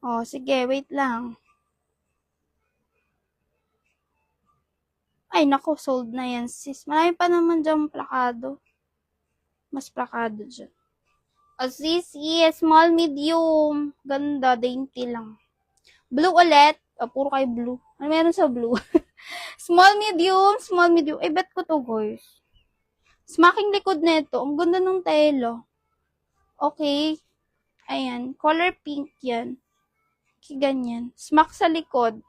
Oh, sige, wait lang. Ay, naku, sold na yan, sis. Marami pa naman dyan plakado. Mas plakado dyan. Oh, sis, yes, small, medium. Ganda, dainty lang. Blue ulit. Oh, puro kayo blue. Ano meron sa blue? Small, medium, small, medium. Eh, bet ko to, guys. Smacking likod nito. Ang ganda ng tela. Okay. Ayan. Color pink yan. Okay, ganyan. Smack sa likod.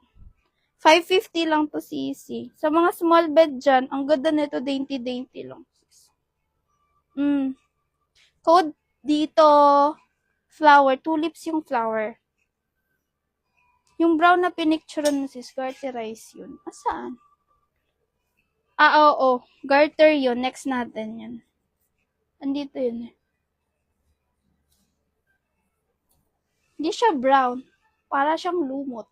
550 lang to, sisi. Sa mga small bed dyan, ang ganda nito, dainty lang. Code dito, flower. Tulips yung flower. Yung brown na pinicturean mo, sis, garterize yun. Asaan? Oo. Garter yun. Next natin yun. Andito yun. Hindi siya brown. Para siyang lumot.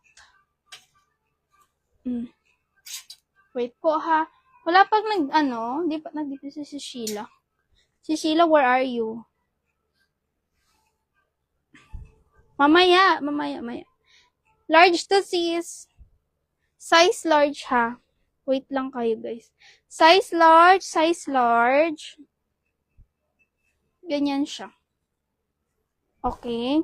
Wait po ha. Wala pag hindi pa nandito si Sheila. Si Sheila, where are you? Mamaya. Large to sis. Size large ha. Wait lang kayo guys. Size large. Ganyan siya. Okay.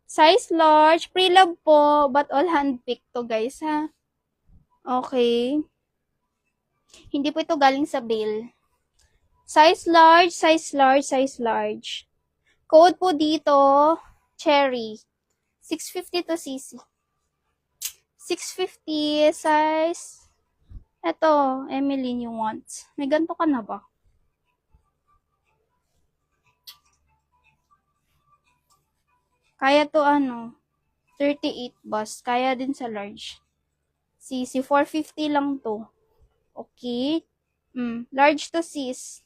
Size large. Pre-love po, but all hand-picked to guys ha. Okay. Hindi po ito galing sa bill. Size large. Code po dito, cherry. 650 to cc. 650 size. Ito, Emily, you want. May ganito ka na ba? Kaya to 38 bus. Kaya din sa large. cc, 450 lang to. Okay? Large to sis.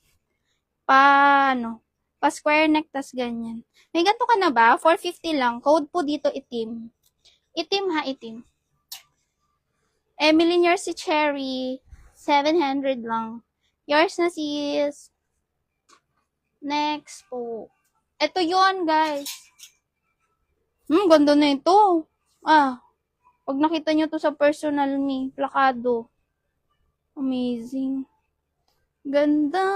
Pa square neck, tas ganyan. May ganito ka na ba? 450 lang. Code po dito, itim. Itim. Emily, yours si Cherry. 700 lang. Yours na sis. Next po. Ito yon guys. Ganda na ito. Pag nakita nyo to sa personal me, plakado. Amazing. Ganda.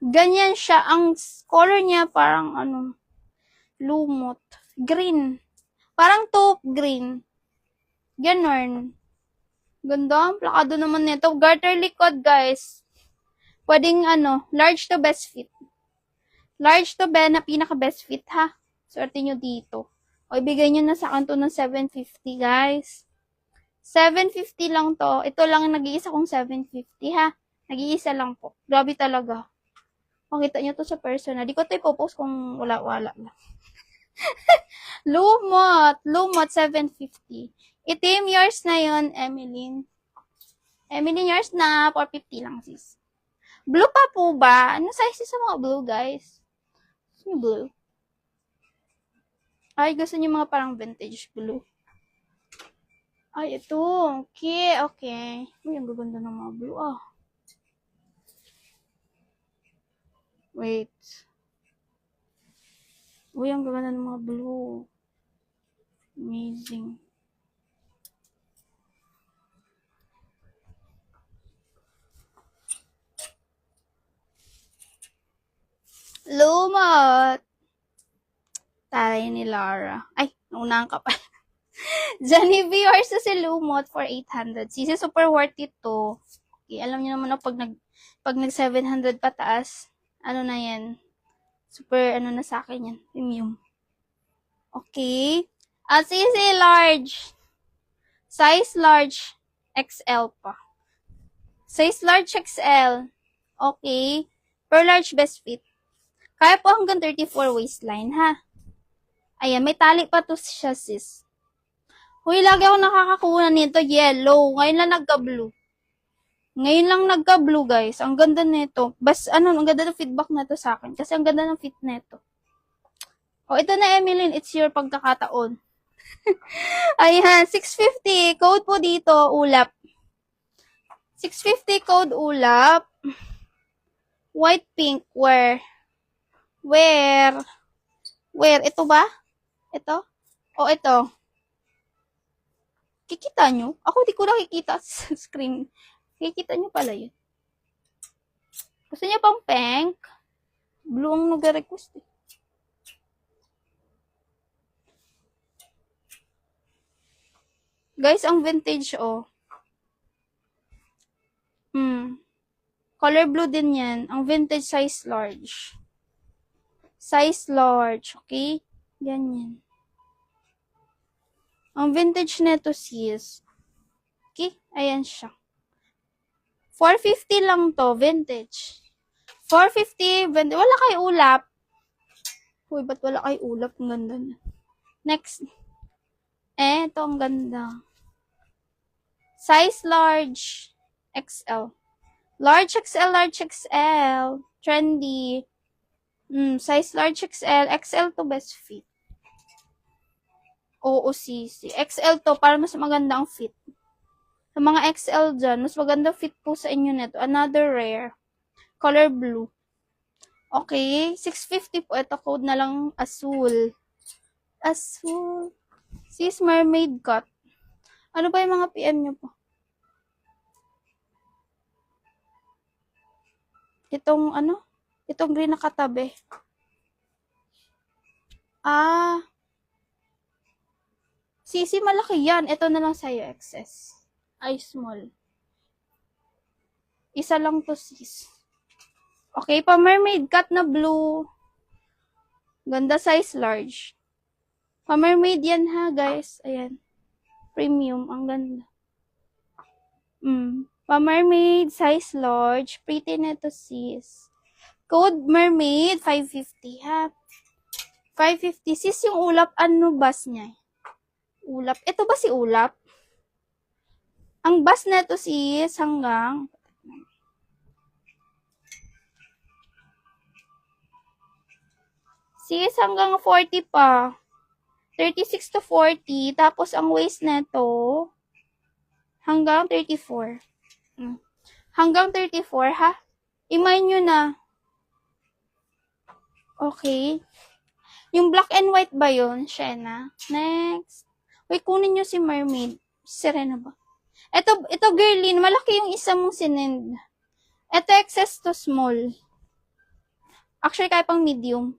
Ganyan siya. Ang color niya parang lumot. Green. Parang taupe green. Ganon. Ganda. Ang plakado naman nito. Garter likod, guys. Pwedeng large to best fit. Large to na pinaka best fit ha. Swerte nyo dito. O ibigay nyo na sa kanto ng 750 guys. 750 lang to. Ito lang ang nag-iisa kong 750 ha. Nag-iisa lang po. Grabe talaga. Makita nyo to sa personal. Di ko ito ipopost kung wala-wala lang. Lumot 750. Itim, yours na yon, Emeline. Emeline, yours na 450 lang sis. Blue pa po ba? Ano size sa mga blue guys? Yung blue. Ay, gusto niyo mga parang vintage blue. Ay, ito. Okay. Uy, ang gaganda ng mga blue Wait. Uy, ang gaganda ng mga blue. Amazing. Lumot! Tayo ni Lara. Ay, naunahan ka pa. Johnny V. Horse si Lumot for 800. Sisi, super worth it to. Okay, alam niyo naman pag nag 700 pataas, na yan. Super, na sa akin yan. Premium. Okay. Sisi, large. Size large. XL pa. Size large XL. Okay. Per large best fit. Kaya po hanggang 34 waistline, ha? Ayan, may tali pa to siya, sis. Huy, lagi ako nakakakuha nito yellow. Ngayon lang nagka-blue, guys. Ang ganda nito. Ang ganda ng feedback na to sa akin. Kasi ang ganda ng fit nito. Ito na, Emeline. It's your pagkakataon. Ayan, 650. Code po dito, ulap. 650 code ulap. White pink, where? Ito ba? Ito? O ito? Kikita nyo? Ako di ko nakikita sa screen. Kikita nyo pala yun. Gusto niya pang pink? Blue ang nag-request eh. Guys, ang vintage oh. Color blue din yan. Ang vintage size large. Size large, okay? Ganyan. Ang vintage neto sis. Okay? Ayan siya. 450 lang to, vintage. 450, vintage. Wala kay ulap. Uy, ba't wala kay ulap? Ang ganda na. Next. Ito ang ganda. Size large. XL. Large XL, large XL. Trendy. Size large XL. XL to best fit. Oo, sisi. XL to para mas maganda ang fit. Sa mga XL dyan, mas maganda fit po sa inyo nito. Another rare. Color blue. Okay, 650 po. Ito code na lang azul. Azul. Sis, mermaid cut. Ano ba yung mga PM nyo po? Itong ano? Itong green na katabi. Sisi, malaki yan. Ito na lang sa'yo, XS. Ay, small. Isa lang to, sis. Okay, pa mermaid cut na blue. Ganda size large. Pa mermaid yan ha, guys. Ayan. Premium. Ang ganda. Pa mermaid size large. Pretty na to, sis. Code mermaid 550 ha. 550. Sis, yung ulap, ano bus niya? Ulap. Ito ba si ulap? Ang bus na to, sis, hanggang sis, hanggang 40 pa. 36 to 40. Tapos, ang waist na to, hanggang 34. Hanggang 34, ha? Imagine nyo na. Okay. Yung black and white ba yun? Shena. Next. Wait, kunin nyo si mermaid. Serena ba? Ito girlin. Malaki yung isa mong sinend. Ito excess to small. Actually, kaya pang medium.